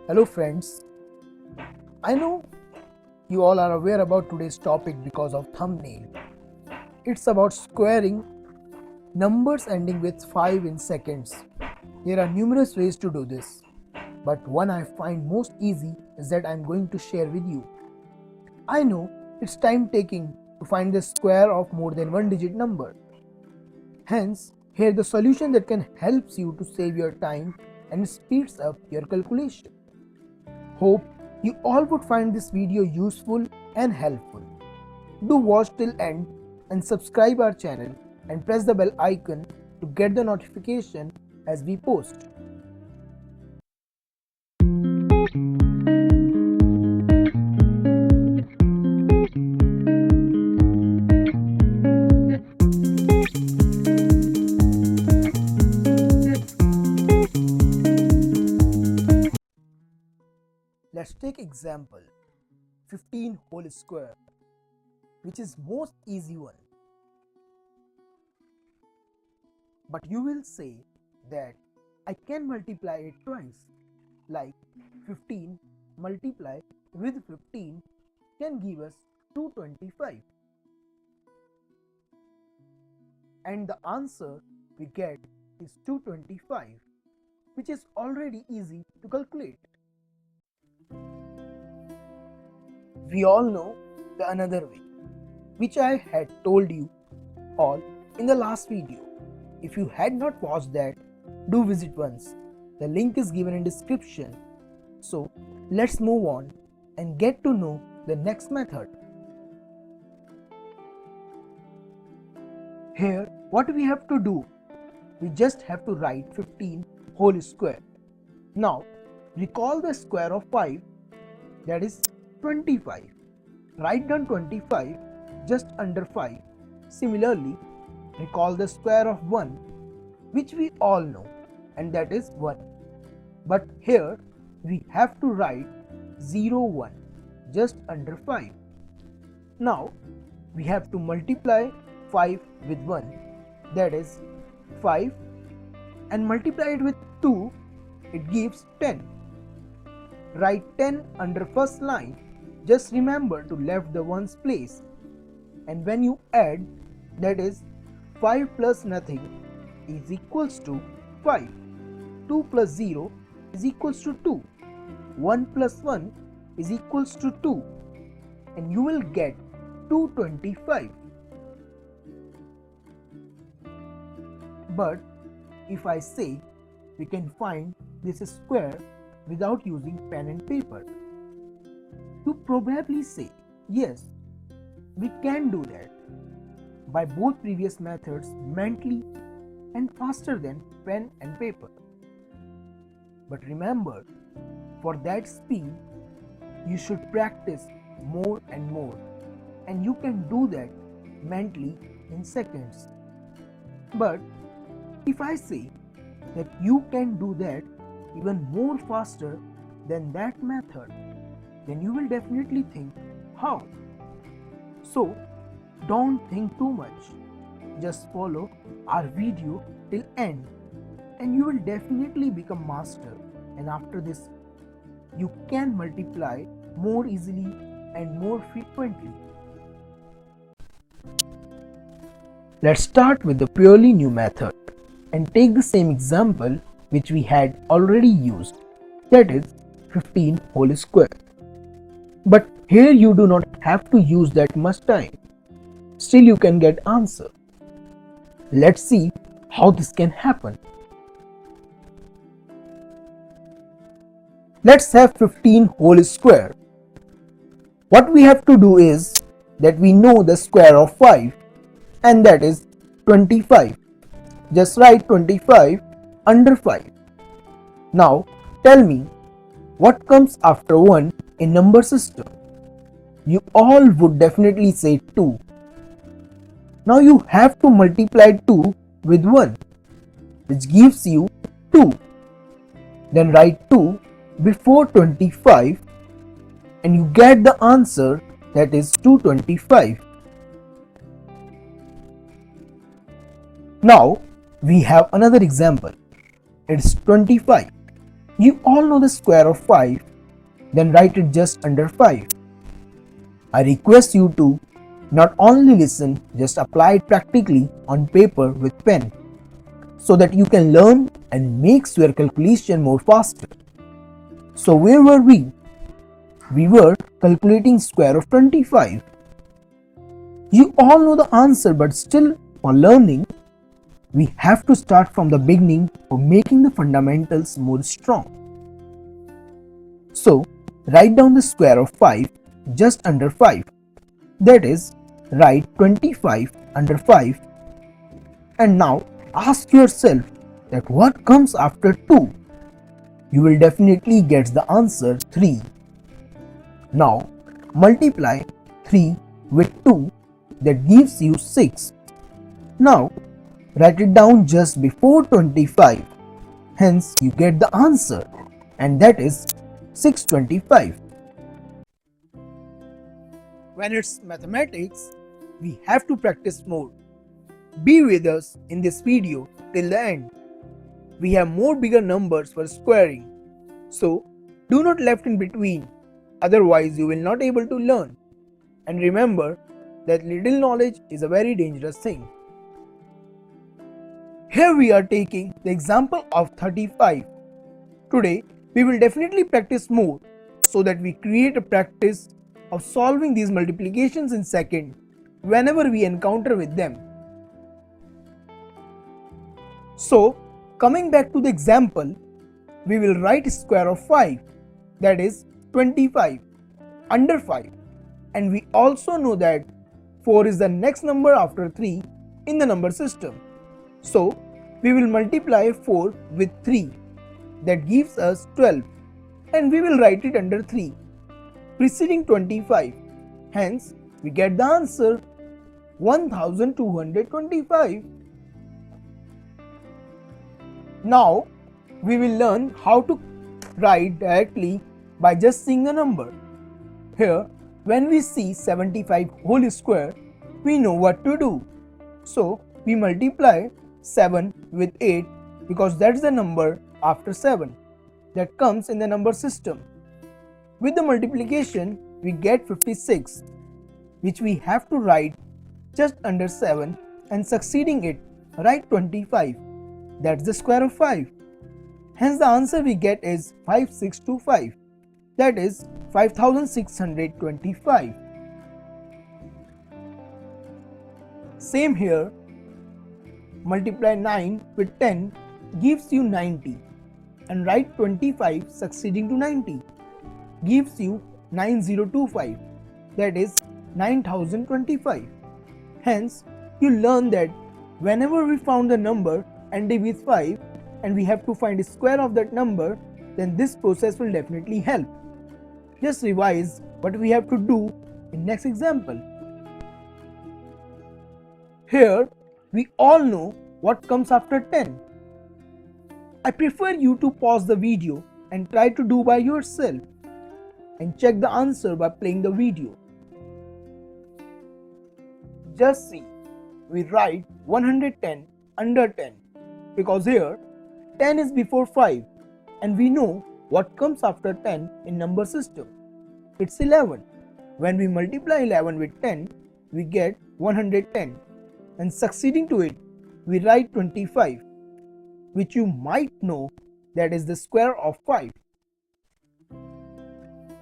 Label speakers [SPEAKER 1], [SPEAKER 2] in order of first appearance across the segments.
[SPEAKER 1] Hello friends, I know you all are aware about today's topic because of thumbnail. It's about squaring numbers ending with 5 in seconds. There are numerous ways to do this, but one I find most easy is that I'm going to share with you. I know it's time taking to find the square of more than one digit number. Hence, here the solution that can help you to save your time and speeds up your calculation. Hope you all would find this video useful and helpful. Do watch till end and subscribe our channel and press the bell icon to get the notification as we post. Let's take example 15 whole square, which is most easy one. But you will say that I can multiply it twice, like 15 multiplied with 15 can give us 225. And the answer we get is 225, which is already easy to calculate. We all know the another way, which I had told you all in the last video. If you had not watched that, do visit once. The link is given in description. So let's move on and get to know the next method. Here what we have to do, we just have to write 15 whole square. Now recall the square of 5, that is 25. Write down 25 just under 5. Similarly, recall the square of 1, which we all know, and that is 1. But here we have to write 0, 1 just under 5. Now we have to multiply 5 with 1, that is 5, and multiply it with 2, it gives 10. Write 10 under first line. Just remember to left the ones place, and when you add, that is 5 plus nothing is equals to 5, 2 plus 0 is equals to 2, 1 plus 1 is equals to 2, and you will get 225. But if I say we can find this square without using pen and paper, you probably say, yes, we can do that by both previous methods mentally and faster than pen and paper. But remember, for that speed, you should practice more and more, and you can do that mentally in seconds. But if I say that you can do that even more faster than that method, then you will definitely think, how? So don't think too much. Just follow our video till end and you will definitely become master, and after this you can multiply more easily and more frequently. Let's start with the purely new method and take the same example which we had already used, that is 15 whole square. But here you do not have to use that much time. Still you can get answer. Let's see how this can happen. Let's have 15 whole square. What we have to do is that we know the square of 5, and that is 25. Just write 25 under 5. Now tell me, what comes after 1 in number system? You all would definitely say 2. Now you have to multiply 2 with 1, which gives you 2. Then write 2 before 25 and you get the answer, that is 225. Now we have another example. It's 25. You all know the square of 5, then write it just under 5. I request you to not only listen, just apply it practically on paper with pen so that you can learn and makes your calculation more faster. So where were we? We were calculating square of 25. You all know the answer, but still for learning, we have to start from the beginning for making the fundamentals more strong. So write down the square of 5 just under 5. That is, write 25 under 5. And now ask yourself that what comes after 2? You will definitely get the answer 3. Now multiply 3 with 2, that gives you 6. Now write it down just before 25. Hence you get the answer, and that is 625. When it's mathematics, we have to practice more. Be with us in this video till the end. We have more bigger numbers for squaring, so do not left in between, otherwise you will not able to learn. And remember that little knowledge is a very dangerous thing. Here we are taking the example of 35. Today we will definitely practice more so that we create a practice of solving these multiplications in second whenever we encounter with them. So coming back to the example, we will write square of 5, that is 25, under 5, and we also know that 4 is the next number after 3 in the number system. So we will multiply 4 with 3, that gives us 12, and we will write it under 3 preceding 25. Hence we get the answer 1225. Now we will learn how to write directly by just seeing a number. Here when we see 75 whole square, we know what to do. So we multiply 7 with 8 because that's the number after 7 that comes in the number system. With the multiplication we get 56, which we have to write just under 7, and succeeding it write 25. That's the square of 5. Hence the answer we get is 5625. That is 5625. Same here. Multiply 9 with 10 gives you 90, and write 25 succeeding to 90 gives you 9025. That is 9025. Hence you learn that whenever we found the number ending with 5 and we have to find the square of that number, then this process will definitely help. Just revise what we have to do in next example. Here we all know what comes after 10. I prefer you to pause the video and try to do by yourself and check the answer by playing the video. Just see, we write 110 under 10 because here 10 is before 5 and we know what comes after 10 in number system. It's 11. When we multiply 11 with 10, we get 110, and succeeding to it we write 25, which you might know that is the square of 5.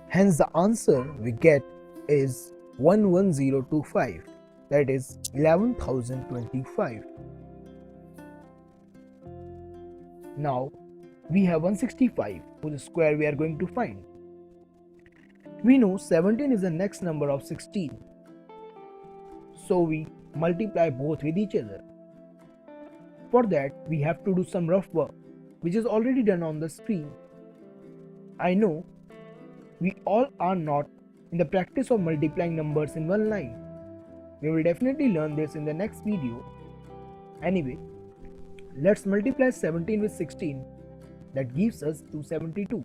[SPEAKER 1] Hence the answer we get is 11025, that is 11,025. Now we have 165 whose square we are going to find. We know 17 is the next number of 16, so we multiply both with each other. For that we have to do some rough work, which is already done on the screen. I know we all are not in the practice of multiplying numbers in one line. We will definitely learn this in the next video. Anyway, let's multiply 17 with 16, that gives us 272.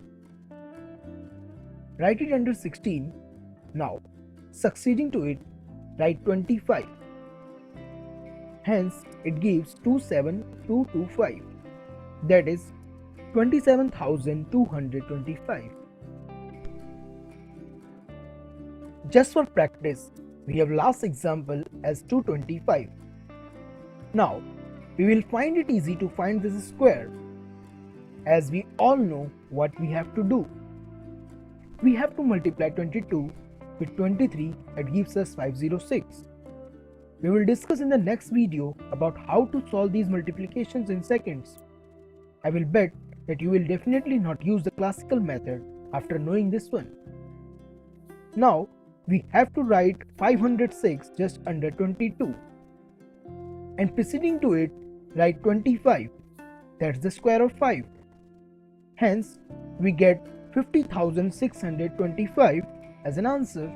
[SPEAKER 1] Write it under 16. Now succeeding to it write 25. Hence it gives 27225, that is 27,225. Just for practice, we have last example as 225. Now, we will find it easy to find this square, as we all know what we have to do. We have to multiply 22 with 23, that gives us 506. We will discuss in the next video about how to solve these multiplications in seconds. I will bet that you will definitely not use the classical method after knowing this one. Now, we have to write 506 just under 22. And preceding to it, write 25. That's the square of 5. Hence, we get 50,625 as an answer.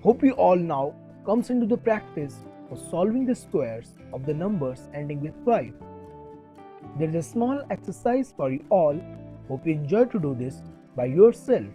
[SPEAKER 1] Hope you all now comes into the practice of solving the squares of the numbers ending with 5. There is a small exercise for you all. Hope you enjoy to do this by yourself.